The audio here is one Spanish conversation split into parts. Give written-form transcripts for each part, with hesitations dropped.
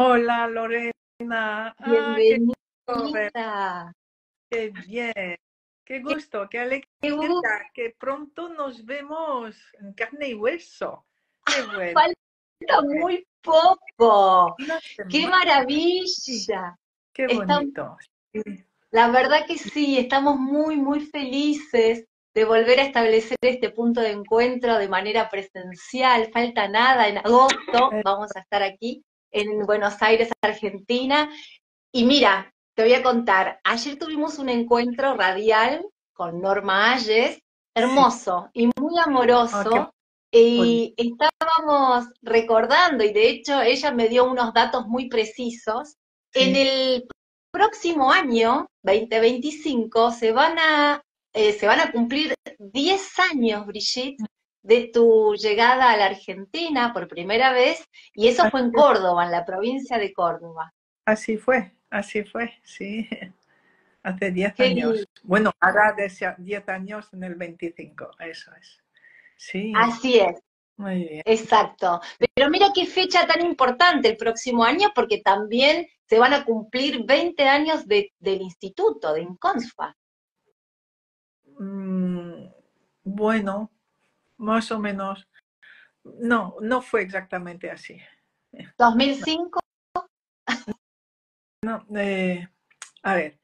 Hola Lorena, qué gusto Bienvenida. qué bien, qué Qué, gusto, qué qué alegría, gusto. que pronto nos vemos en carne y hueso. Qué bueno, Falta bien. muy poco. Una Qué semana, sí, maravilla. qué Está- bonito. Sí, la verdad que sí, estamos muy, muy felices de volver a establecer este punto de encuentro de manera presencial. Falta nada, en agosto eh, vamos a estar aquí en Buenos Aires, Argentina. Y mira, te voy a contar, ayer tuvimos un encuentro radial con Norma Ayes, sí, hermoso y muy qué amoroso, bonito. y estábamos recordando, y de hecho ella me dio unos datos muy precisos. En Sí, el próximo año, 2025, se van a cumplir 10 años, Brigitte, de tu llegada a la Argentina por primera vez, y eso fue en así, Córdoba, en la provincia de Córdoba. así fue, sí, hace 10 Qué años. lindo. Bueno, hará 10 años en el 25, eso es. Sí, Así es, muy bien. exacto. Pero mira qué fecha tan importante el próximo año, porque también se van a cumplir 20 años del instituto, de INCONSFA. Mm, bueno, más o menos. No, no fue exactamente así. No, 2005. no, a ver,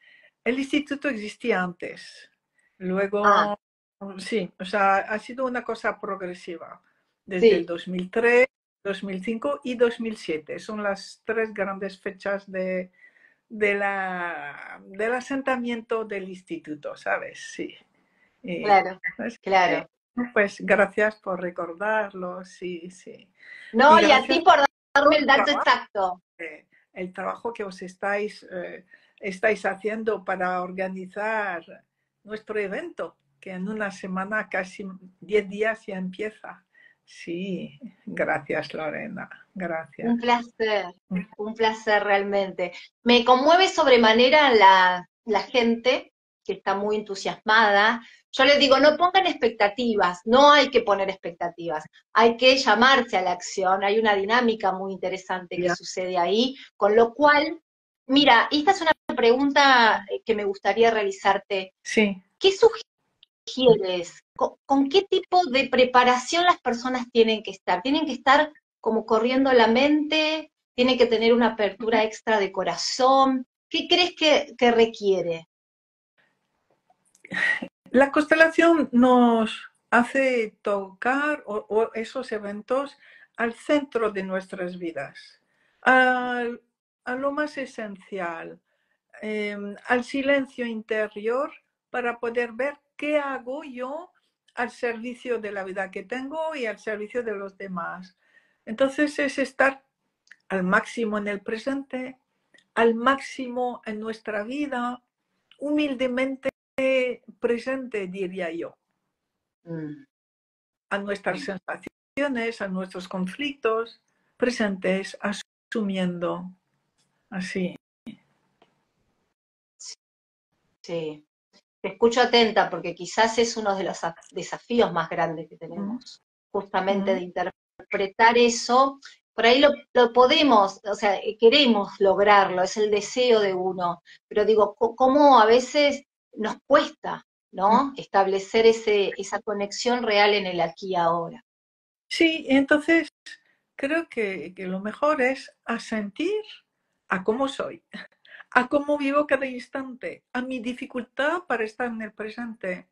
el instituto existía antes. Ah, Luego, sí, o sea, ha sido una cosa progresiva. Desde el sí, 2003, 2005 y 2007. Son las tres grandes fechas del asentamiento del instituto, ¿sabes? Sí. Y, claro, pues, claro. pues gracias por recordarlo, sí, sí. No, Y y a ti gracias por por darme el el dato trabajo, exacto. el trabajo que os estáis haciendo para organizar nuestro evento, que en una semana, casi 10 días ya empieza. Sí, gracias Lorena, gracias. Un placer realmente. Me conmueve sobremanera la gente que está muy entusiasmada. Yo les digo, no pongan expectativas, no hay que poner expectativas, hay que llamarse a la acción, hay una dinámica muy interesante que Ya. sucede ahí, con lo cual, mira, esta es una pregunta que me gustaría realizarte. Sí. ¿Qué sugieres? ¿Con qué tipo de preparación las personas tienen que estar? ¿Tienen que estar como corriendo la mente? ¿Tienen que tener una apertura extra de corazón? ¿Qué crees que requiere? La constelación nos hace tocar esos eventos al centro de nuestras vidas, al- a lo más esencial, al silencio interior para poder ver qué hago yo al servicio de la vida que tengo y al servicio de los demás. Entonces es estar al máximo en el presente, al máximo en nuestra vida, humildemente presente, diría yo, Mm, a nuestras sensaciones, a nuestros conflictos, presentes, asumiendo, así. sí, te escucho atenta porque quizás es uno de los desafíos más grandes que Mm, tenemos, justamente mm. de interpretar eso. Por ahí lo podemos, o sea, queremos lograrlo, es el deseo de uno, pero digo, cómo a veces nos cuesta, ¿no? Establecer esa conexión real en el aquí y ahora. Sí, entonces creo que lo mejor es asentir a cómo soy, a cómo vivo cada instante, a mi dificultad para estar en el presente,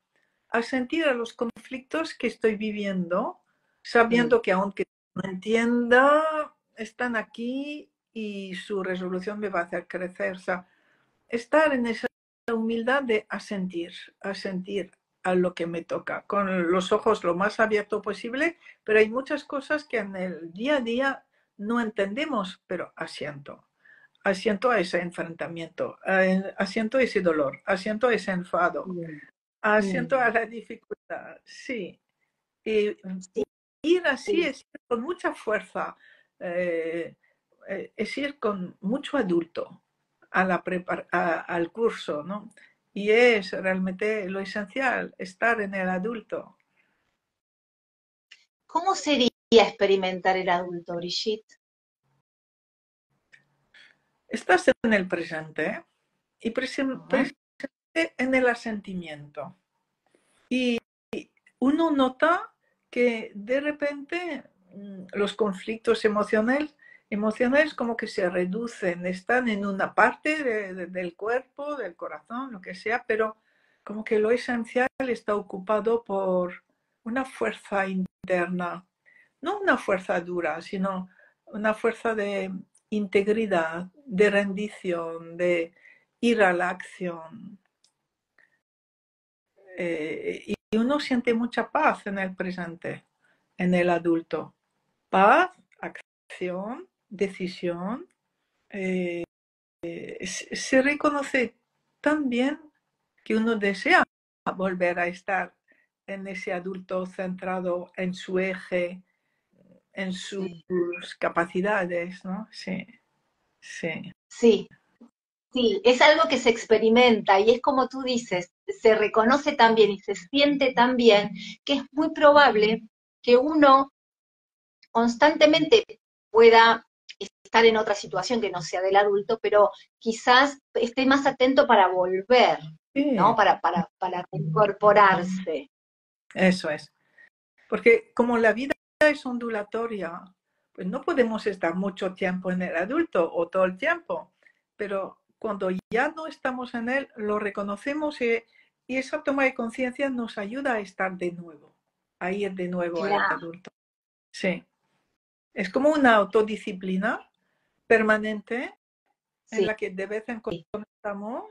a sentir a los conflictos que estoy viviendo, Mm, sabiendo que aunque no entienda, están aquí y su resolución me va a hacer crecer. O sea, estar en esa humildad de asentir a lo que me toca, con los ojos lo más abiertos posible, pero hay muchas cosas que en el día a día no entendemos, pero asiento a ese enfrentamiento, asiento a ese dolor, asiento a ese enfado, mm, asiento a mm. la dificultad, sí. Y Sí, ir así sí. es ir con mucha fuerza, eh, es ir con mucho adulto al curso, ¿no? Y es realmente lo esencial, estar en el adulto. ¿Cómo sería experimentar el adulto, Brigitte? estás en el presente y presente en el asentimiento. Y uno nota que de repente los conflictos emocionales como que se reducen, están en una parte del cuerpo, del corazón, lo que sea, pero como que lo esencial está ocupado por una fuerza interna, no una fuerza dura, sino una fuerza de integridad, de rendición, de ir a la acción. Y uno siente mucha paz en el presente, en el adulto. Paz, acción, decisión. Se reconoce tan bien que uno desea volver a estar en ese adulto centrado en su eje, en sus capacidades, ¿no? Sí, sí. Sí, sí, es algo que se experimenta y es como tú dices, se reconoce también y se siente tan bien que es muy probable que uno constantemente pueda estar en otra situación que no sea del adulto, pero quizás esté más atento para volver, ¿no? Sí, Para incorporarse. eso es. Porque como la vida es ondulatoria, pues no podemos estar mucho tiempo en el adulto o todo el tiempo, pero cuando ya no estamos en él, lo reconocemos y esa toma de conciencia nos ayuda a estar de nuevo, a ir de nuevo al Claro, adulto. Sí, es como una autodisciplina permanente en sí. la que de vez en cuando estamos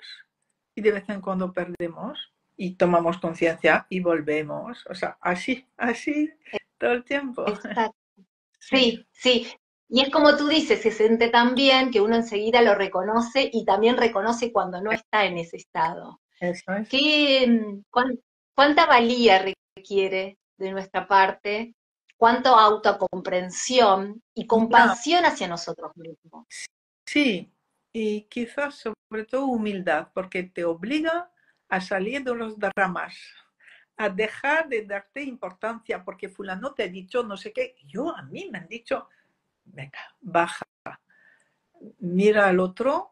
y de vez en cuando perdemos y tomamos conciencia y volvemos. O sea, así todo el tiempo. Exacto. Sí, Sí, sí. Y es como tú dices, se siente tan bien que uno enseguida lo reconoce y también reconoce cuando no está en ese estado. eso es. ¿Qué, cuánta valía requiere de nuestra parte? ¿Cuánta autocomprensión y Ya, compasión hacia nosotros mismos? sí, y quizás sobre todo humildad, porque te obliga a salir de los dramas, a dejar de darte importancia, porque fulano te ha dicho no sé qué, a mí me han dicho, venga, baja, mira al otro,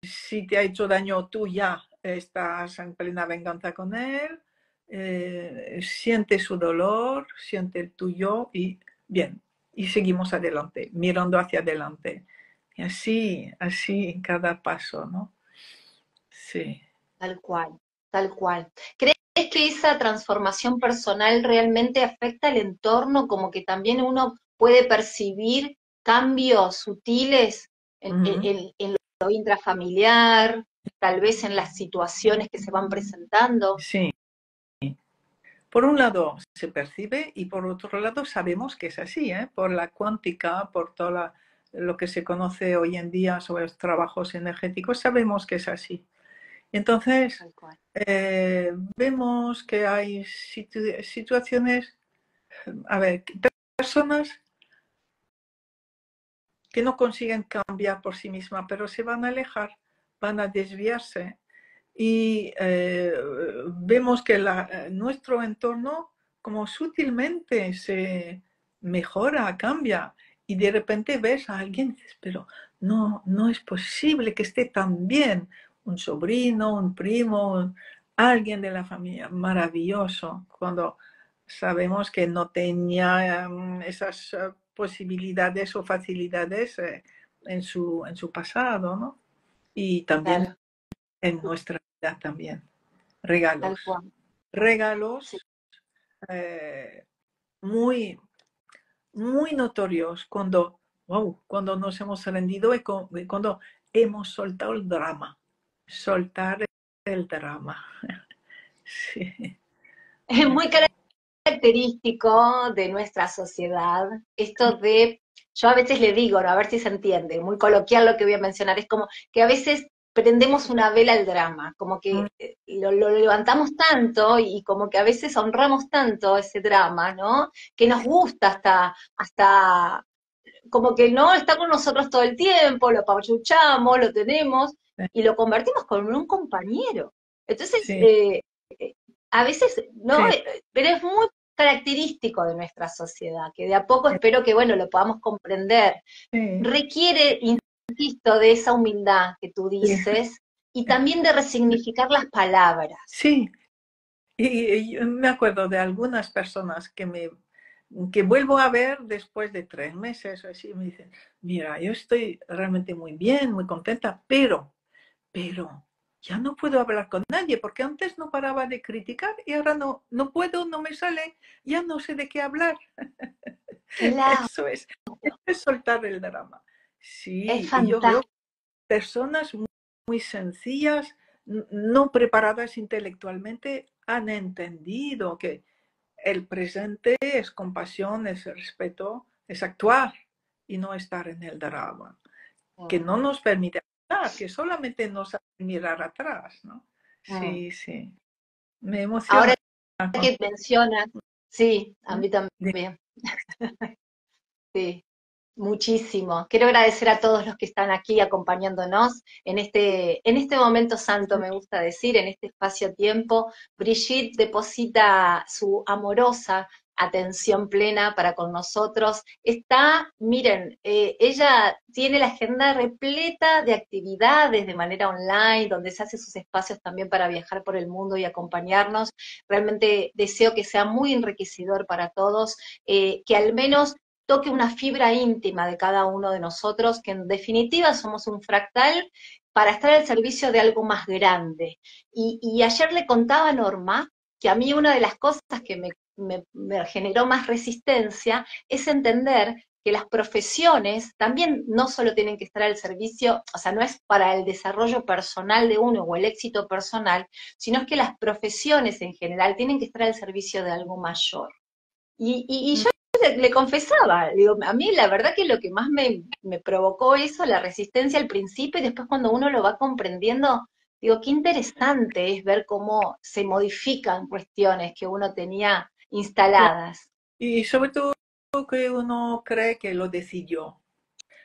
si te ha hecho daño tú ya estás en plena venganza con él, siente su dolor, siente el tuyo y bien, y seguimos adelante, mirando hacia adelante. Y así cada paso, ¿no? Sí. Tal cual, tal cual. ¿Crees que esa transformación personal realmente afecta al entorno, como que también uno puede percibir cambios sutiles Ujú. en lo intrafamiliar, tal vez en las situaciones que se van presentando? Sí. Por un lado se percibe y por otro lado sabemos que es así, ¿eh? Por la cuántica, por todo lo que se conoce hoy en día sobre los trabajos energéticos, sabemos que es así. Entonces, Tal cual. vemos que hay situaciones, a ver, personas que no consiguen cambiar por sí mismas, pero se van a alejar, van a desviarse. Y vemos que nuestro entorno como sutilmente se mejora, cambia. Y de repente ves a alguien y dices, pero no es posible que esté tan bien. Un sobrino, un primo, alguien de la familia, maravilloso. Cuando sabemos que no tenía esas posibilidades o facilidades en su pasado, ¿no? Y también Claro, en nuestra vida también. tal Regalos. cual. Sí. Regalos eh, muy, muy notorios cuando, wow, cuando nos hemos rendido y cuando hemos soltado el drama. Soltar el drama. Sí. Es muy característico de nuestra sociedad, esto de, yo a veces le digo, ¿no? A ver si se entiende, muy coloquial lo que voy a mencionar, es como que a veces prendemos una vela al drama, como que lo levantamos tanto y como que a veces honramos tanto ese drama, ¿no? Que nos gusta hasta como que no está con nosotros todo el tiempo, lo pachuchamos, lo tenemos y lo convertimos con un compañero. Entonces, Sí, a veces, ¿no? sí, Pero es muy característico de nuestra sociedad, que de a poco espero que, bueno, lo podamos comprender. sí, Requiere poquito de esa humildad que tú dices y también de resignificar las palabras. Sí, y yo me acuerdo de algunas personas que vuelvo a ver después de 3 meses o así, me dicen, mira, yo estoy realmente muy bien, muy contenta, pero ya no puedo hablar con nadie porque antes no paraba de criticar y ahora no puedo, no me sale, ya no sé de qué hablar. Claro, Eso es soltar el drama. es Sí, y yo veo fantástico. personas muy sencillas, no preparadas intelectualmente, han entendido que el presente es compasión, es respeto, es actuar y no estar en el drama, que no nos permite actuar, que solamente nos hace mirar atrás, ¿no? Sí, sí, me Ahora emociona. que mencionas, sí, a ¿Mm? mí también, sí. Muchísimo. Quiero agradecer a todos los que están aquí acompañándonos en este momento santo, me gusta decir, en este espacio-tiempo. Brigitte deposita su amorosa atención plena para con nosotros. Está, miren, ella tiene la agenda repleta de actividades de manera online, donde se hace sus espacios también para viajar por el mundo y acompañarnos. Realmente deseo que sea muy enriquecedor para todos, que al menos toque una fibra íntima de cada uno de nosotros, que en definitiva somos un fractal para estar al servicio de algo más grande. Y ayer le contaba a Norma que a mí una de las cosas que me generó más resistencia es entender que las profesiones también no solo tienen que estar al servicio, o sea, no es para el desarrollo personal de uno o el éxito personal, sino es que las profesiones en general tienen que estar al servicio de algo mayor. Y yo le confesaba, digo, a mí la verdad que lo que más me provocó eso, la resistencia al principio y después cuando uno lo va comprendiendo, digo, qué interesante es ver cómo se modifican cuestiones que uno tenía instaladas. Y sobre todo que uno cree que lo decidió.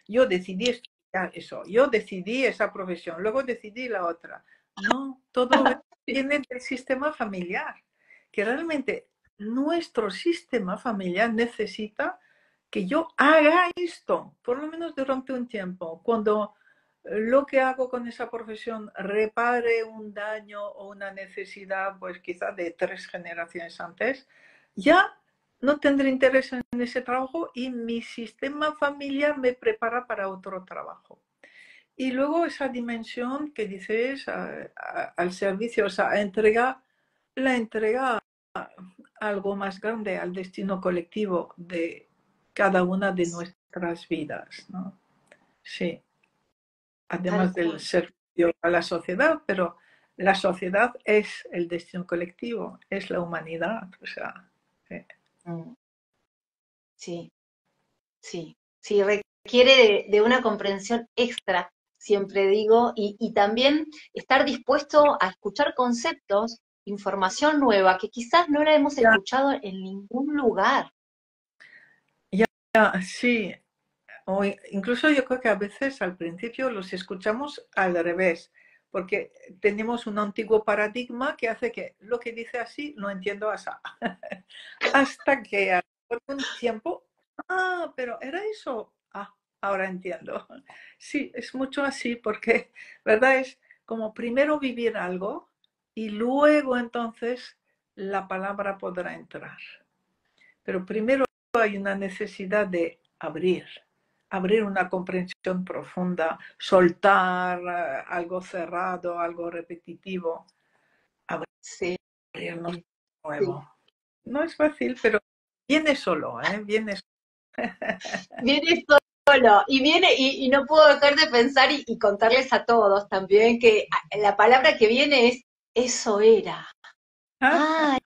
Yo decidí estudiar eso, yo decidí esa profesión, luego decidí la otra. No, todo viene del sistema familiar, que realmente nuestro sistema familiar necesita que yo haga esto, por lo menos durante un tiempo. Cuando lo que hago con esa profesión repare un daño o una necesidad, pues quizá de 3 generaciones antes, ya no tendré interés en ese trabajo y mi sistema familiar me prepara para otro trabajo. Y luego esa dimensión que dices al servicio, o sea, la entrega a algo más grande, al destino colectivo de cada una de nuestras vidas, ¿no? Sí, Tal además del cual. servicio a la sociedad, pero la sociedad es el destino colectivo, es la humanidad, o sea, sí. Mm, sí, sí, sí, requiere de una comprensión extra, siempre digo, y también estar dispuesto a escuchar conceptos, información nueva, que quizás no la hemos Ya, escuchado en ningún lugar. ya, sí, o incluso yo creo que a veces al principio los escuchamos al revés, porque tenemos un antiguo paradigma que hace que lo que dice así lo entiendo así. Hasta que al un tiempo, pero era eso. Ahora entiendo. Sí, es mucho así porque, ¿verdad? Es como primero vivir algo y luego entonces la palabra podrá entrar. Pero primero hay una necesidad de abrir una comprensión profunda, soltar algo cerrado, algo repetitivo, Sí, abrirnos sí. nuevo. No es fácil, pero viene solo, ¿eh? Viene solo. Viene solo, y viene, y no puedo dejar de pensar y contarles a todos también que la palabra que viene es eso era. Ah,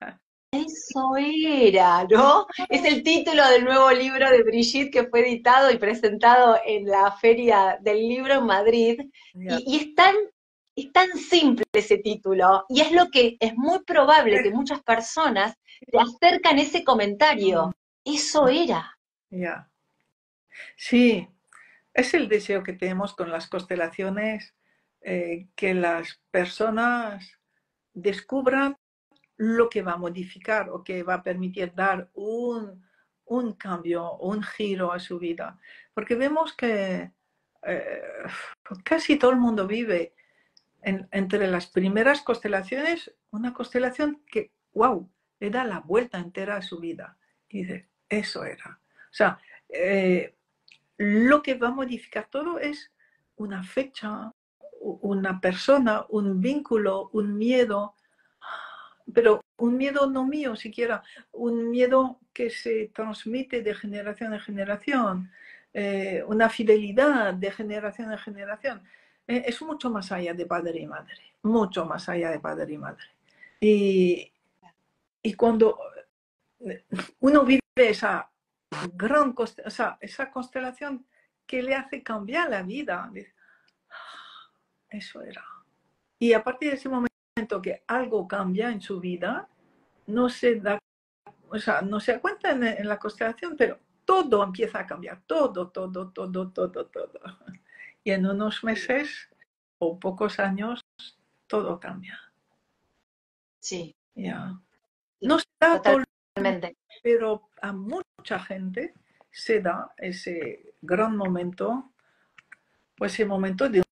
eso era, ¿no? Es el título del nuevo libro de Brigitte que fue editado y presentado en la Feria del Libro en Madrid. Ya. Y es tan simple ese título, y es lo que es muy probable que muchas personas te acercan ese comentario. Eso era. Ya. Sí, es el deseo que tenemos con las constelaciones, que las personas descubran lo que va a modificar o que va a permitir dar un cambio, un giro a su vida. Porque vemos que eh, casi todo el mundo vive entre las primeras constelaciones, una constelación que, wow, le da la vuelta entera a su vida. Y dice, eso era. O sea, lo que va a modificar todo es una fecha, una persona, un vínculo, un miedo, pero un miedo no mío siquiera, un miedo que se transmite de generación en generación, una fidelidad de generación en generación. Es mucho más allá de padre y madre, mucho más allá de padre y madre. Y, y cuando uno vive esa gran esa constelación que le hace cambiar la vida, dice, eso era. Y a partir de ese momento que algo cambia en su vida, no se da, o sea, no se da cuenta en la constelación, pero todo empieza a cambiar, todo, todo, todo, todo, todo. Y en unos meses o pocos años, todo cambia. Sí, Ya. sí, No se da a todo, totalmente. pero a mucha gente se da ese gran momento, pues ese momento de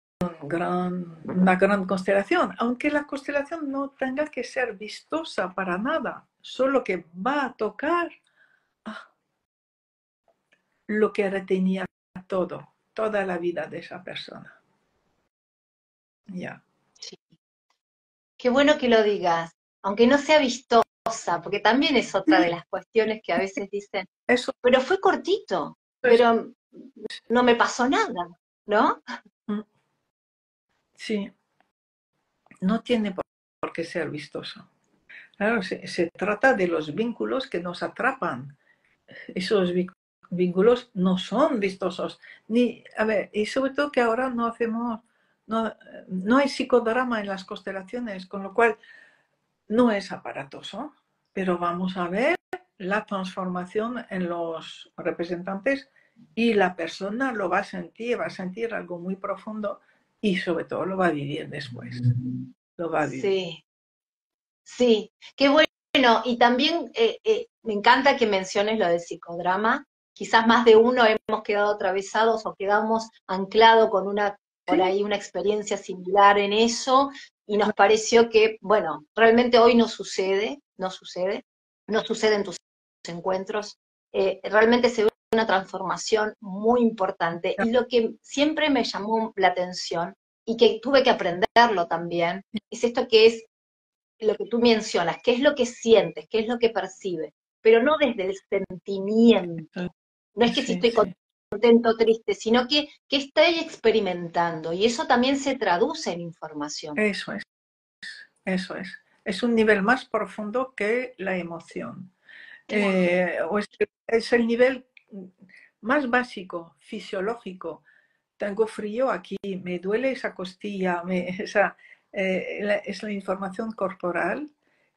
una gran constelación, aunque la constelación no tenga que ser vistosa para nada, solo que va a tocar lo que retenía todo, toda la vida de esa persona. Ya. Sí. Qué bueno que lo digas, aunque no sea vistosa, porque también es otra de Sí, las cuestiones que a veces dicen, eso pero fue cortito, es. pero no me pasó nada, ¿no? Sí, no tiene por qué ser vistoso. Claro, se trata de los vínculos que nos atrapan. Esos vínculos no son vistosos. Ni, a ver, y sobre todo que ahora no hacemos, no, no hay psicodrama en las constelaciones, con lo cual no es aparatoso, pero vamos a ver la transformación en los representantes y la persona lo va a sentir algo muy profundo y sobre todo lo va a vivir después. Lo va a vivir. Sí, sí, qué bueno. Y también me encanta que menciones lo del psicodrama. Quizás más de uno hemos quedado atravesados o quedamos anclados con una, por Sí, ahí, una experiencia similar en eso, y nos pareció que, bueno, realmente hoy no sucede, no sucede, no sucede en tus encuentros. Realmente se ve una transformación muy importante. Y lo que siempre me llamó la atención, y que tuve que aprenderlo también, es esto que es lo que tú mencionas, qué es lo que sientes, qué es lo que percibes, pero no desde el sentimiento. No es que si sí, estoy sí. contento o triste, sino que estoy experimentando, y eso también se traduce en información. Eso es, eso es. Es un nivel más profundo que la emoción. Claro. O es el nivel más básico, fisiológico. Tengo frío aquí, me duele esa costilla, es la información corporal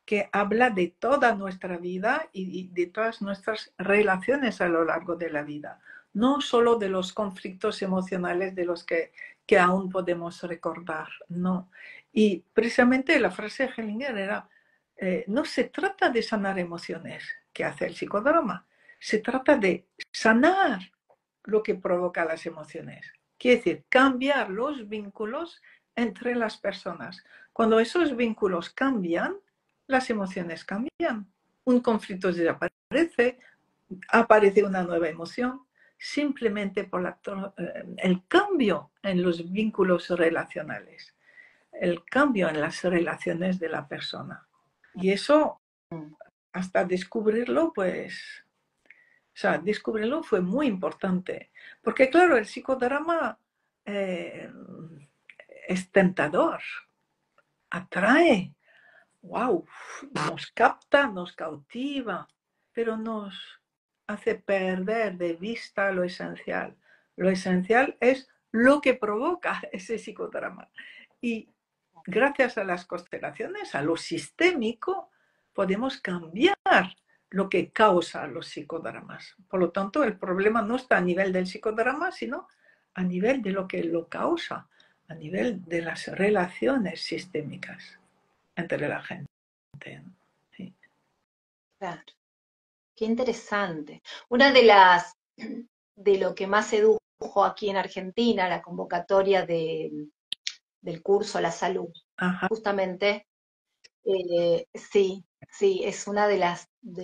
que habla de toda nuestra vida y de todas nuestras relaciones a lo largo de la vida, no solo de los conflictos emocionales de los que aún podemos recordar, no. Y precisamente la frase de Hellinger era, no se trata de sanar emociones, que hace el psicodrama, se trata de sanar lo que provoca las emociones. Quiere decir, cambiar los vínculos entre las personas. Cuando esos vínculos cambian, las emociones cambian. Un conflicto desaparece, aparece una nueva emoción, simplemente por el cambio en los vínculos relacionales, el cambio en las relaciones de la persona. Y eso, hasta descubrirlo, pues, o sea, descubrirlo fue muy importante. Porque claro, el psicodrama eh, es tentador, atrae, wow, nos capta, nos cautiva, pero nos hace perder de vista lo esencial. Lo esencial es lo que provoca ese psicodrama. Y gracias a las constelaciones, a lo sistémico, podemos cambiar lo que causa los psicodramas. Por lo tanto, el problema no está a nivel del psicodrama, sino a nivel de lo que lo causa, a nivel de las relaciones sistémicas entre la gente. Sí. Claro, qué interesante. Una de las, de lo que más sedujo aquí en Argentina la convocatoria del curso La Salud. Ajá, Justamente, sí, sí, es una de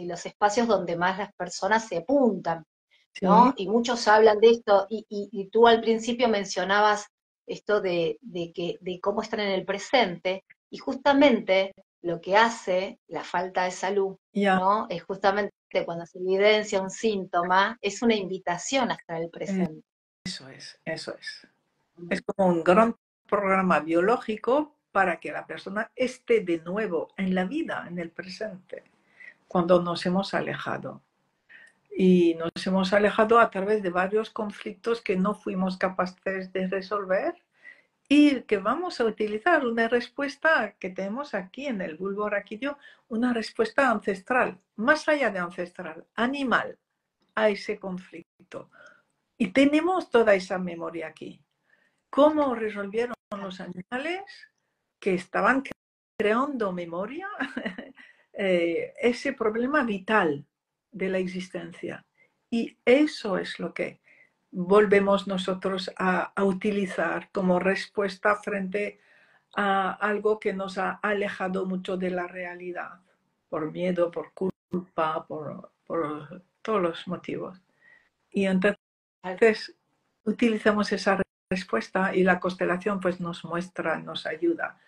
los espacios donde más las personas se apuntan, sí, ¿no? Y muchos hablan de esto, y tú al principio mencionabas esto de cómo están en el presente, y justamente lo que hace la falta de salud, ya, ¿no? Es justamente cuando se evidencia un síntoma, es una invitación a estar en el eh, presente. eso es, eso es. Es como un gran programa biológico para que la persona esté de nuevo en la vida, en el presente, cuando nos hemos alejado. Y nos hemos alejado a través de varios conflictos que no fuimos capaces de resolver y que vamos a utilizar una respuesta que tenemos aquí en el bulbo raquídeo, una respuesta ancestral, más allá de ancestral, animal, a ese conflicto. Y tenemos toda esa memoria aquí. ¿Cómo resolvieron los animales que estaban creando memoria ese problema vital de la existencia? Y eso es lo que volvemos nosotros a utilizar como respuesta frente a algo que nos ha alejado mucho de la realidad, por miedo, por culpa, por todos los motivos. Y entonces utilizamos esa respuesta y la constelación pues nos muestra, nos ayuda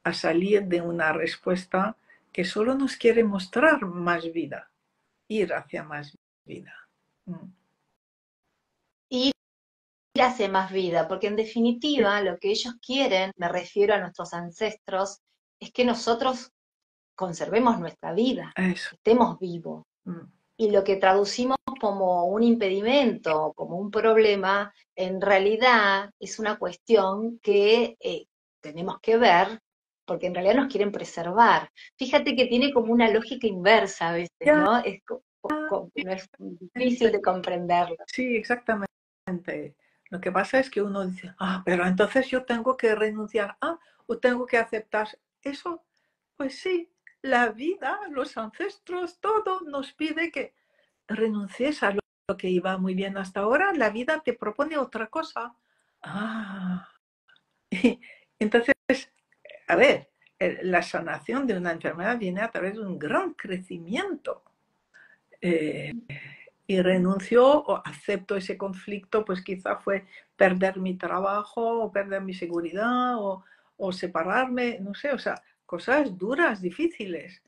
a salir de una respuesta que solo nos quiere mostrar más vida, ir hacia más vida. Y hace más vida, porque en definitiva lo que ellos quieren, me refiero a nuestros ancestros, es que nosotros conservemos nuestra vida, Eso. estemos vivos. Y lo que traducimos como un impedimento, como un problema, en realidad es una cuestión que tenemos que ver, porque en realidad nos quieren preservar. Fíjate que tiene como una lógica inversa a veces, Ya, ¿no? No es difícil de comprenderlo. sí, exactamente. Lo que pasa es que uno dice, pero entonces yo tengo que renunciar, o tengo que aceptar eso. Pues sí, la vida, los ancestros, todo nos pide que renuncies a lo que iba muy bien hasta ahora. La vida te propone otra cosa. Ah, entonces, a ver, la sanación de una enfermedad viene a través de un gran crecimiento. Eh, y renuncio o acepto ese conflicto, pues quizá fue perder mi trabajo o perder mi seguridad o separarme, no sé, o sea, cosas duras, difíciles,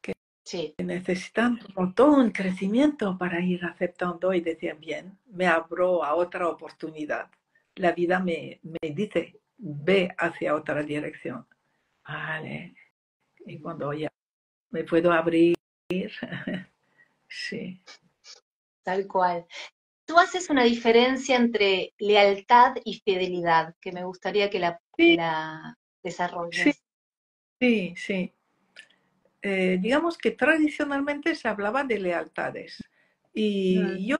que Sí, necesitan como todo un crecimiento para ir aceptando y decir, bien, me abro a otra oportunidad. La vida me dice, ve hacia otra dirección. Vale, y cuando ya me puedo abrir, sí. tal cual. Tú haces una diferencia entre lealtad y fidelidad, que me gustaría que Sí, la sí, desarrolles. sí, sí. Digamos que tradicionalmente se hablaba de lealtades y yo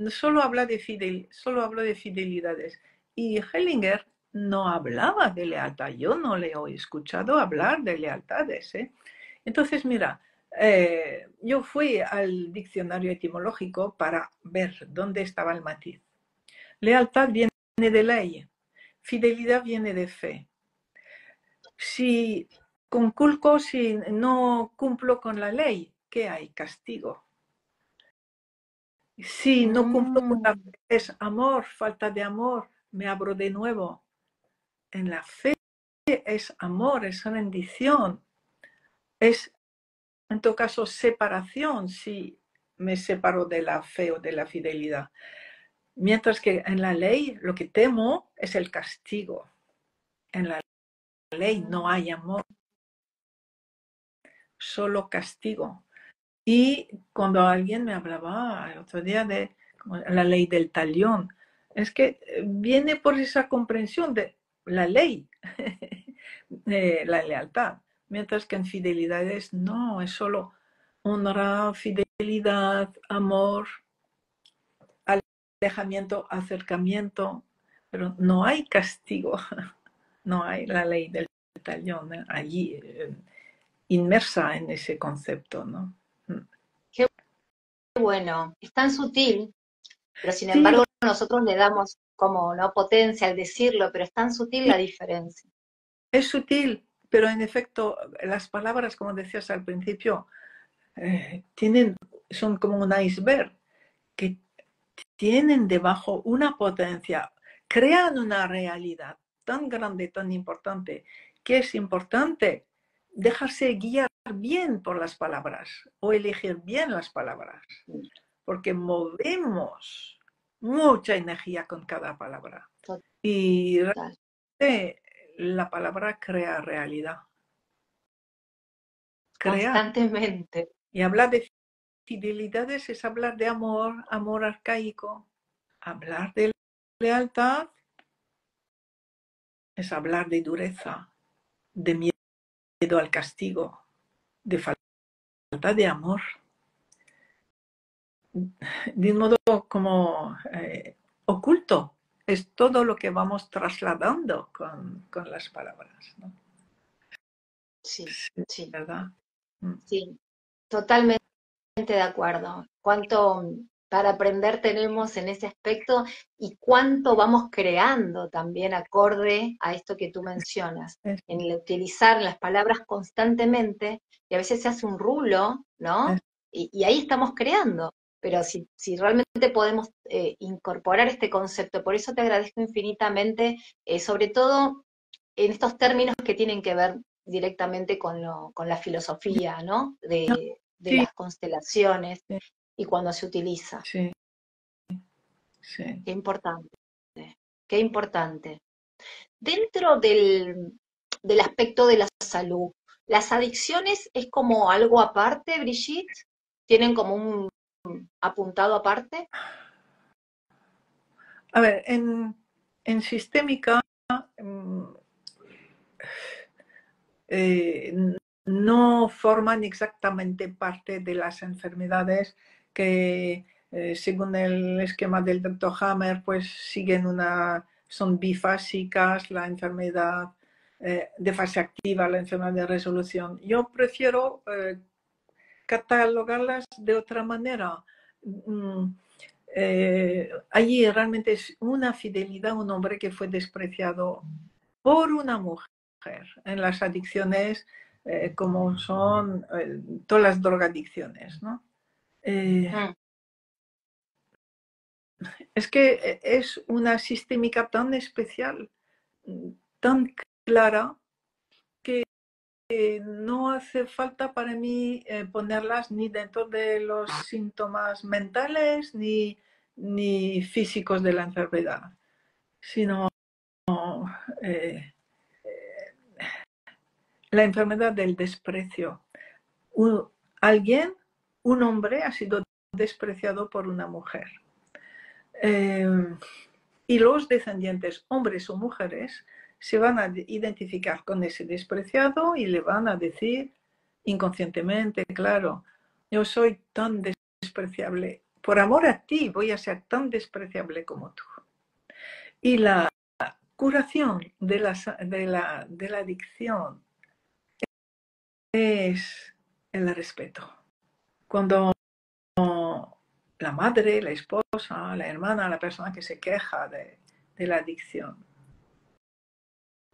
solo hablo de fidelidades. Y Hellinger no hablaba de lealtad, yo no le he escuchado hablar de lealtades, ¿eh? Entonces, mira, yo fui al diccionario etimológico para ver dónde estaba el matiz. Lealtad viene de ley, fidelidad viene de fe. Si conculco, si no cumplo con la ley, ¿qué hay? Castigo. Si no cumplo con la Mm, fe, es amor, falta de amor, me abro de nuevo. En la fe es amor, es rendición, es en todo caso separación si me separo de la fe o de la fidelidad. Mientras que en la ley lo que temo es el castigo. En la ley no hay amor, solo castigo. Y cuando alguien me hablaba el otro día de la ley del talión, es que viene por esa comprensión de la ley, de la lealtad, mientras que en fidelidades no, es solo honra, fidelidad, amor, alejamiento, acercamiento, pero no hay castigo, no hay la ley del talión allí inmersa en ese concepto, ¿no? qué bueno, es tan sutil, pero sin Sí, embargo nosotros le damos como no potencia al decirlo, pero es tan sutil sí, la diferencia. es sutil, pero en efecto las palabras, como decías al principio, son como un iceberg que tienen debajo una potencia, crean una realidad tan grande, tan importante, que es importante dejarse guiar bien por las palabras o elegir bien las palabras, porque movemos mucha energía con cada palabra. Y Total. realmente la palabra crea realidad, crea. Constantemente. Y hablar de fidelidades es hablar de amor, amor arcaico. Hablar de lealtad es hablar de dureza, de miedo al castigo, de falta de amor. De un modo como oculto. Es todo lo que vamos trasladando con las palabras, ¿no? Sí, Sí, sí, ¿verdad? Mm. sí. Totalmente de acuerdo. Cuánto para aprender tenemos en ese aspecto y cuánto vamos creando también acorde a esto que tú mencionas, Es- en el utilizar las palabras constantemente y a veces se hace un rulo, ¿no? es- Y ahí estamos creando. Pero si realmente podemos incorporar este concepto, por eso te agradezco infinitamente, sobre todo en estos términos que tienen que ver directamente con la filosofía, ¿no? De Sí, las constelaciones sí, y cuando se utiliza. sí, sí. Qué importante, qué importante. Dentro del aspecto de la salud, ¿las adicciones es como algo aparte, Brigitte? ¿Tienen como un apuntado aparte? A ver, en sistémica mm, eh, no forman exactamente parte de las enfermedades que, según el esquema del Dr. Hammer, pues siguen son bifásicas, la enfermedad de fase activa, la enfermedad de resolución. Yo prefiero catalogarlas de otra manera. Mm, allí realmente es una fidelidad a un hombre que fue despreciado por una mujer en las adicciones como son todas las drogadicciones, ¿no? Eh, Mm, es que es una sistémica tan especial, tan clara, que no hace falta para mí ponerlas ni dentro de los síntomas mentales ni físicos de la enfermedad, sino eh, la enfermedad del desprecio. Un, alguien, un hombre, ha sido despreciado por una mujer. Eh, y los descendientes, hombres o mujeres, se van a identificar con ese despreciado y le van a decir inconscientemente, claro, yo soy tan despreciable, por amor a ti voy a ser tan despreciable como tú. Y la curación de la adicción es el respeto. Cuando la madre, la esposa, la hermana, la persona que se queja de la adicción,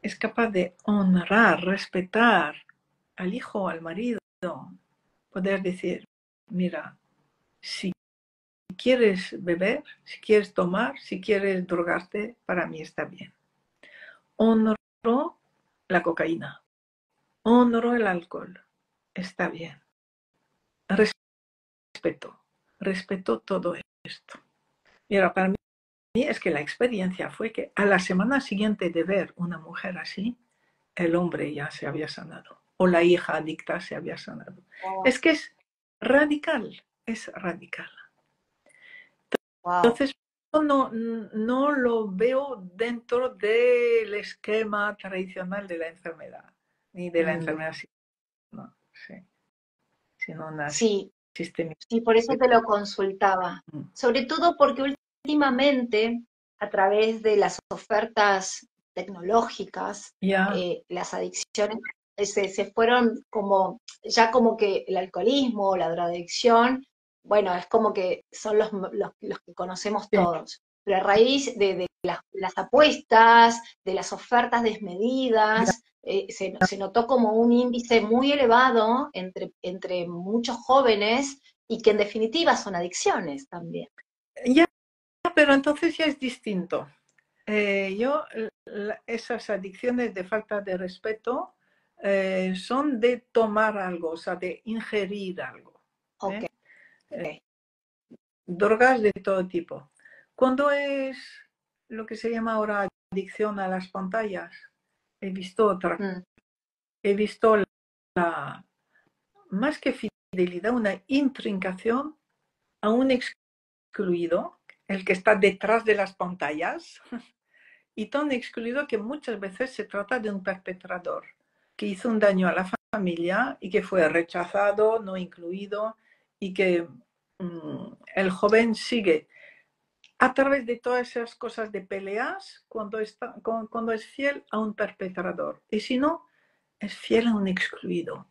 es capaz de honrar, respetar al hijo, al marido, poder decir, mira, si quieres beber, si quieres tomar, si quieres drogarte, para mí está bien. Honro la cocaína, honro el alcohol, está bien. Respeto, respeto todo esto. Mira, para mí es que la experiencia fue que a la semana siguiente de ver una mujer así, el hombre ya se había sanado o la hija adicta se había sanado. wow, Es que es radical, es radical. wow. Entonces, no lo veo dentro del esquema tradicional de la enfermedad, ni de la Mm, enfermedad, no, sí, sino una sí, sistémica. sí, por eso te lo consultaba. Sobre todo porque últimamente, a través de las ofertas tecnológicas, Ya, las adicciones se fueron como, ya como que el alcoholismo o la drogadicción bueno, es como que son los que conocemos Sí. todos. Pero a raíz de las apuestas, de las ofertas desmedidas, se notó como un índice muy elevado entre muchos jóvenes y que en definitiva son adicciones también. Ya, pero entonces ya es distinto. Esas adicciones de falta de respeto son de tomar algo, o sea, de ingerir algo. Ok. ¿Eh? Drogas de todo tipo. Cuando es lo que se llama ahora adicción a las pantallas, he visto otra. Mm. He visto más que fidelidad, una intrincación a un excluido, el que está detrás de las pantallas, y tan excluido que muchas veces se trata de un perpetrador que hizo un daño a la familia y que fue rechazado, no incluido, y que el joven sigue a través de todas esas cosas de peleas cuando es fiel a un perpetrador. Y si no, es fiel a un excluido.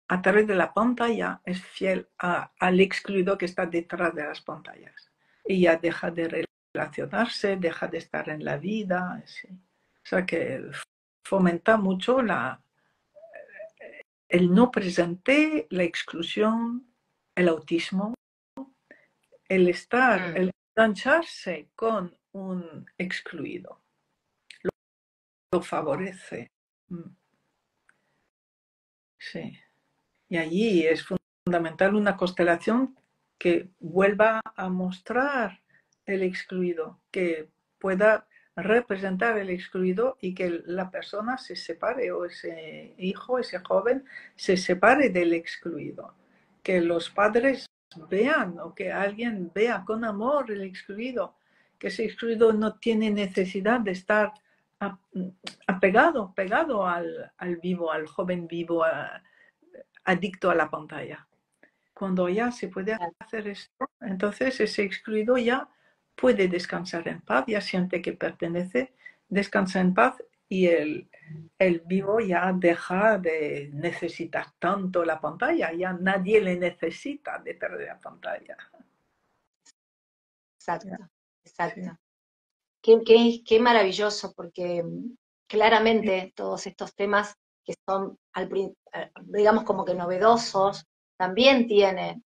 A través de la pantalla es fiel al excluido que está detrás de las pantallas. Y ya deja de relacionarse, deja de estar en la vida. ¿Sí? O sea que fomenta mucho el no presente, la exclusión, el autismo, el engancharse con un excluido. Lo favorece. Sí. Y allí es fundamental una constelación que vuelva a mostrar el excluido, que pueda representar el excluido y que la persona se separe o ese hijo, ese joven, se separe del excluido. Que los padres vean o que alguien vea con amor el excluido, que ese excluido no tiene necesidad de estar pegado al vivo, al joven vivo, adicto a la pantalla. Cuando ya se puede hacer esto, entonces ese excluido ya puede descansar en paz, ya siente que pertenece, descansa en paz y el vivo ya deja de necesitar tanto la pantalla, ya nadie le necesita detrás de la pantalla. Exacto, Sí. exacto. Qué maravilloso, porque claramente todos estos temas que son, digamos, como que novedosos, también tienen,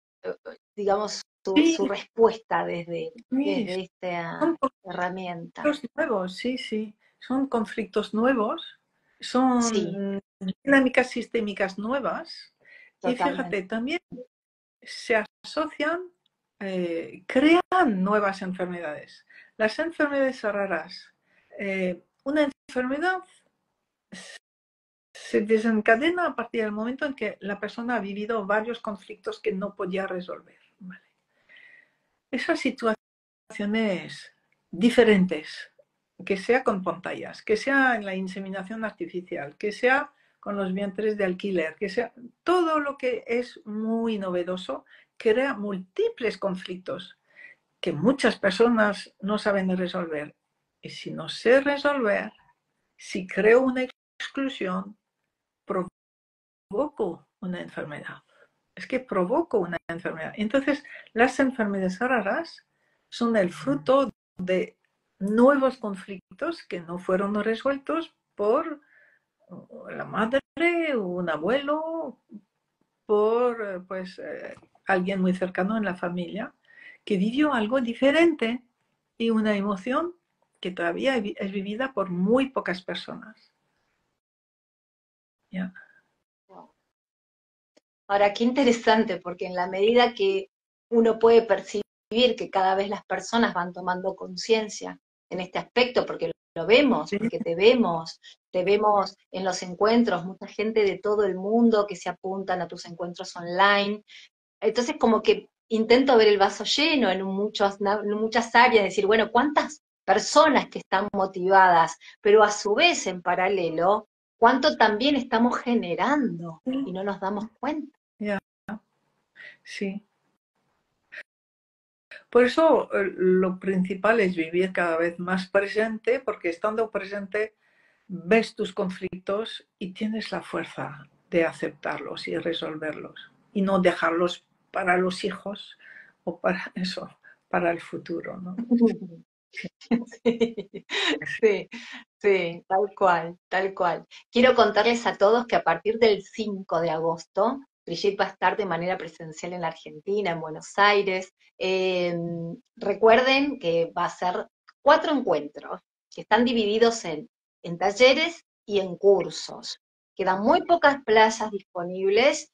digamos, su Sí, respuesta sí, desde son esta herramienta. conflictos nuevos, sí, sí, son conflictos nuevos, Sí, son dinámicas sistémicas nuevas y totalmente. fíjate, también se asocian, crean nuevas enfermedades. Las enfermedades raras, una enfermedad se desencadena a partir del momento en que la persona ha vivido varios conflictos que no podía resolver. ¿Vale? Esas situaciones diferentes, que sea con pantallas, que sea en la inseminación artificial, que sea con los vientres de alquiler, que sea todo lo que es muy novedoso, crea múltiples conflictos que muchas personas no saben resolver. Y si no sé resolver, si creo una exclusión, provoco una enfermedad. Es que provoco una enfermedad. Entonces, las enfermedades raras son el fruto de nuevos conflictos que no fueron resueltos por la madre, un abuelo, por alguien muy cercano en la familia que vivió algo diferente y una emoción que todavía es vivida por muy pocas personas. Yeah. Ahora, qué interesante, porque en la medida que uno puede percibir que cada vez las personas van tomando conciencia en este aspecto, porque lo vemos, Sí, porque te vemos en los encuentros, mucha gente de todo el mundo que se apuntan a tus encuentros online. Entonces, como que intento ver el vaso lleno en muchas áreas, decir, bueno, ¿cuántas personas que están motivadas? Pero a su vez, en paralelo, ¿cuánto también estamos generando y no nos damos cuenta? yeah, sí. Por eso lo principal es vivir cada vez más presente, porque estando presente ves tus conflictos y tienes la fuerza de aceptarlos y resolverlos y no dejarlos para los hijos o para eso, para el futuro, ¿no? Sí, sí, sí, tal cual, tal cual. Quiero contarles a todos que a partir del 5 de agosto, Brigitte va a estar de manera presencial en la Argentina, en Buenos Aires. Recuerden que va a ser 4 encuentros que están divididos en talleres y en cursos. Quedan muy pocas plazas disponibles.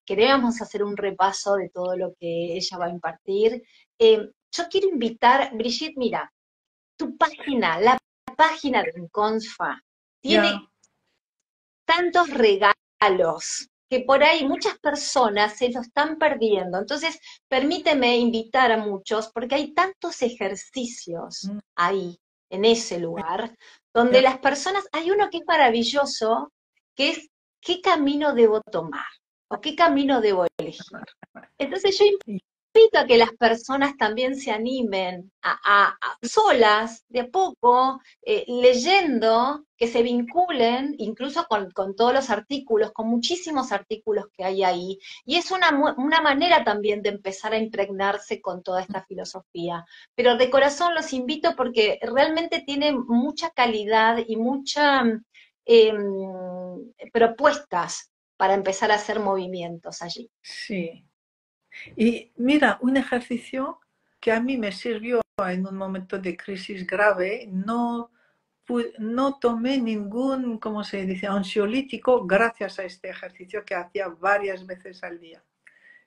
Queremos hacer un repaso de todo lo que ella va a impartir. Yo quiero invitar, Brigitte, mira, tu página, la página de Inconfa, Ya, tiene tantos regalos que por ahí muchas personas se lo están perdiendo. Entonces, permíteme invitar a muchos, porque hay tantos ejercicios mm, ahí, en ese lugar, donde ya, las personas, hay uno que es maravilloso, que es qué camino debo tomar o qué camino debo elegir. Entonces yo y- invito a que las personas también se animen a solas, de a poco, leyendo, que se vinculen incluso con todos los artículos, con muchísimos artículos que hay ahí. Y es una manera también de empezar a impregnarse con toda esta filosofía. Pero de corazón los invito porque realmente tiene mucha calidad y muchas propuestas para empezar a hacer movimientos allí. sí. Y mira, un ejercicio que a mí me sirvió en un momento de crisis grave, no tomé ningún, ¿cómo se dice?, ansiolítico gracias a este ejercicio que hacía varias veces al día.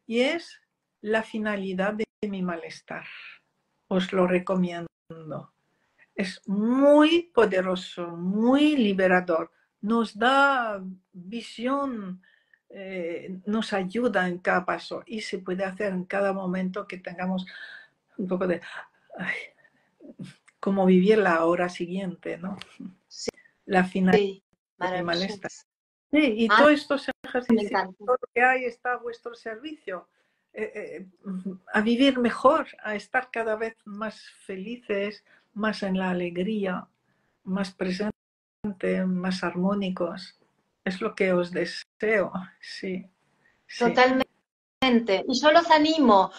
Y es la finalidad de mi malestar. Os lo recomiendo. Es muy poderoso, muy liberador. Nos da visión, nos ayuda en cada paso y se puede hacer en cada momento que tengamos un poco de ay, cómo vivir la hora siguiente, ¿no? Sí, La finalidad sí, de mi malestar. maravilloso. Sí, y Ah, todos estos me ejercicios, encanta. todo lo que hay está a vuestro servicio. A vivir mejor, a estar cada vez más felices, más en la alegría, más presentes, más armónicos. Es lo que os deseo, sí, sí. Totalmente. Y yo los animo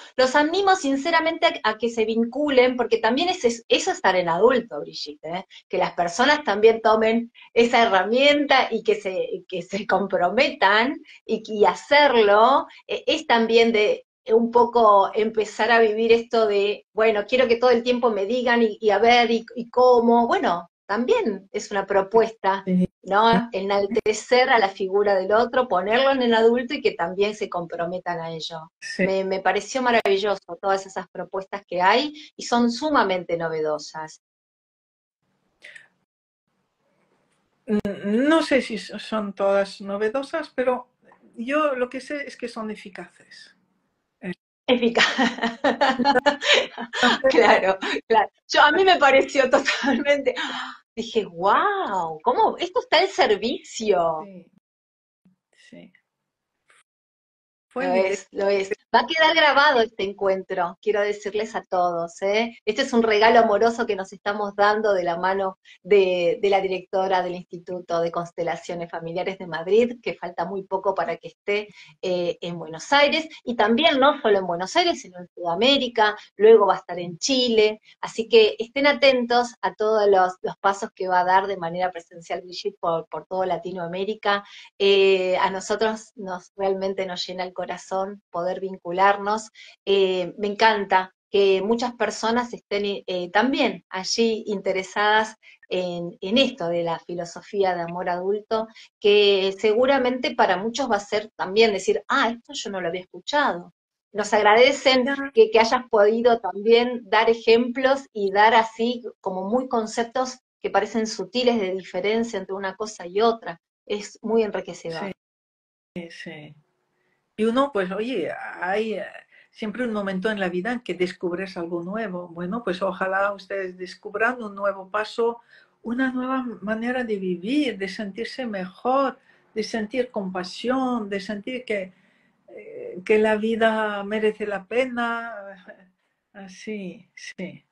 sinceramente a que se vinculen, porque también eso es estar en adulto, Brigitte, ¿eh? Que las personas también tomen esa herramienta y que se comprometan y hacerlo, es también de un poco empezar a vivir esto de, bueno, quiero que todo el tiempo me digan y a ver y cómo, bueno, también es una propuesta, Sí, ¿no? Enaltecer a la figura del otro, ponerlo en el adulto y que también se comprometan a ello. sí. Me pareció maravilloso todas esas propuestas que hay y son sumamente novedosas. No sé si son todas novedosas, pero yo lo que sé es que son eficaces. Eficaz. Claro, claro. A mí me pareció totalmente, dije, wow, ¿cómo? Esto está al servicio. Sí, sí. Fue Lo mi idea. es, lo es. Va a quedar grabado este encuentro, quiero decirles a todos, ¿eh? Este es un regalo amoroso que nos estamos dando de la mano de la directora del Instituto de Constelaciones Familiares de Madrid, que falta muy poco para que esté en Buenos Aires, y también no solo en Buenos Aires, sino en Sudamérica, luego va a estar en Chile, así que estén atentos a todos los pasos que va a dar de manera presencial Brigitte por toda Latinoamérica. A nosotros realmente nos llena el corazón poder vincularnos. Me encanta que muchas personas estén también allí interesadas en esto de la filosofía de amor adulto, que seguramente para muchos va a ser también decir, esto yo no lo había escuchado. Nos agradecen Ya, que hayas podido también dar ejemplos y dar así como muy conceptos que parecen sutiles de diferencia entre una cosa y otra. Es muy sí, enriquecedor. sí. Y uno, pues, oye, hay siempre un momento en la vida en que descubres algo nuevo. Bueno, pues ojalá ustedes descubran un nuevo paso, una nueva manera de vivir, de sentirse mejor, de sentir compasión, de sentir que la vida merece la pena. Así, sí.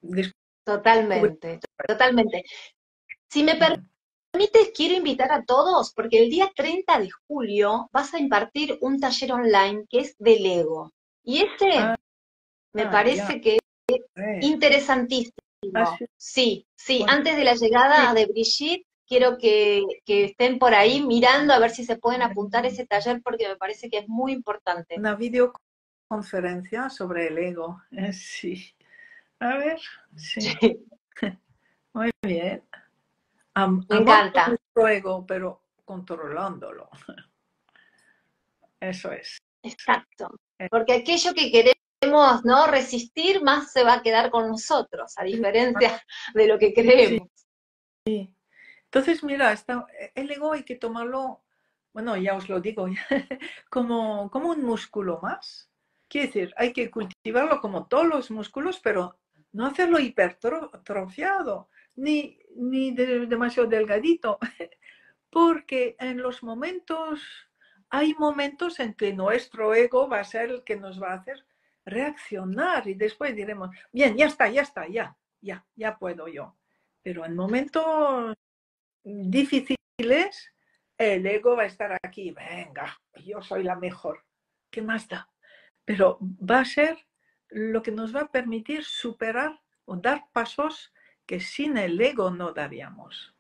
Descubrir. Totalmente, totalmente. Si me permites, quiero invitar a todos, porque el día 30 de julio vas a impartir un taller online que es de Lego. Y ese Ah, me ya, parece que es eh, interesantísimo. así, Sí, sí, bueno, antes de la sí, llegada de Brigitte, quiero que estén por ahí mirando a ver si se pueden apuntar a ese taller porque me parece que es muy importante. una videoconferencia sobre el ego. Sí, a ver, sí, Sí, muy bien. me Amor con encanta. nuestro ego, pero controlándolo. Eso es. Exacto. Eh, Porque aquello que queremos no resistir más se va a quedar con nosotros, a diferencia de lo que Sí. creemos. Entonces, mira, el ego hay que tomarlo, bueno, ya os lo digo, como un músculo más. Quiere decir, hay que cultivarlo como todos los músculos, pero no hacerlo hipertrofiado, ni demasiado delgadito, porque hay momentos en que nuestro ego va a ser el que nos va a hacer reaccionar y después diremos, bien, ya está, ya puedo yo. Pero en momentos difíciles, el ego va a estar aquí, venga, yo soy la mejor. ¿Qué más da? Pero va a ser lo que nos va a permitir superar o dar pasos que sin el ego no daríamos.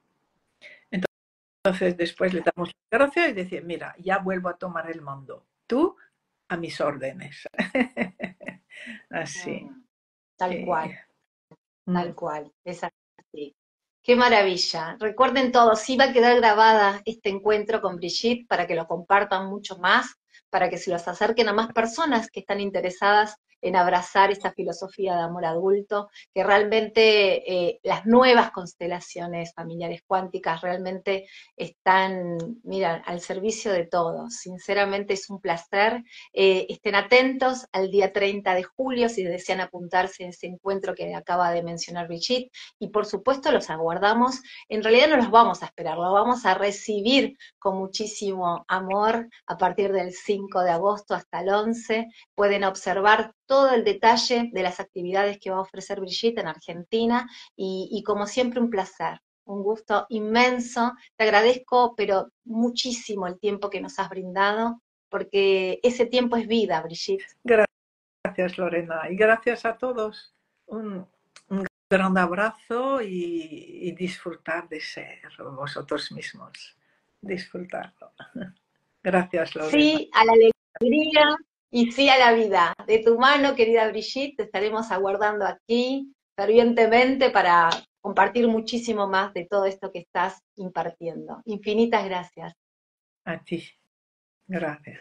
Entonces después le damos la gracia y decir, mira, ya vuelvo a tomar el mando. Tú a mis órdenes. Así. Mm, tal Y, cual, mm, tal cual. Es así. Qué maravilla. Recuerden todos, sí va a quedar grabada este encuentro con Brigitte para que lo compartan mucho más, para que se los acerquen a más personas que están interesadas en abrazar esta filosofía de amor adulto, que realmente las nuevas constelaciones familiares cuánticas realmente están, mira, al servicio de todos. Sinceramente es un placer. Estén atentos al día 30 de julio si desean apuntarse a ese encuentro que acaba de mencionar Brigitte y por supuesto los aguardamos. En realidad no los vamos a esperar, los vamos a recibir con muchísimo amor a partir del 5 de agosto hasta el 11. Pueden observar todo el detalle de las actividades que va a ofrecer Brigitte en Argentina y como siempre un placer. Un gusto inmenso. Te agradezco, pero muchísimo el tiempo que nos has brindado, porque ese tiempo es vida, Brigitte. gracias, Lorena. Y gracias a todos. Un gran abrazo y disfrutar de ser vosotros mismos. Disfrutarlo. Gracias, Lorena. Sí a la alegría y sí a la vida. De tu mano, querida Brigitte, te estaremos aguardando aquí fervientemente para compartir muchísimo más de todo esto que estás impartiendo. Infinitas gracias. A ti. Gracias.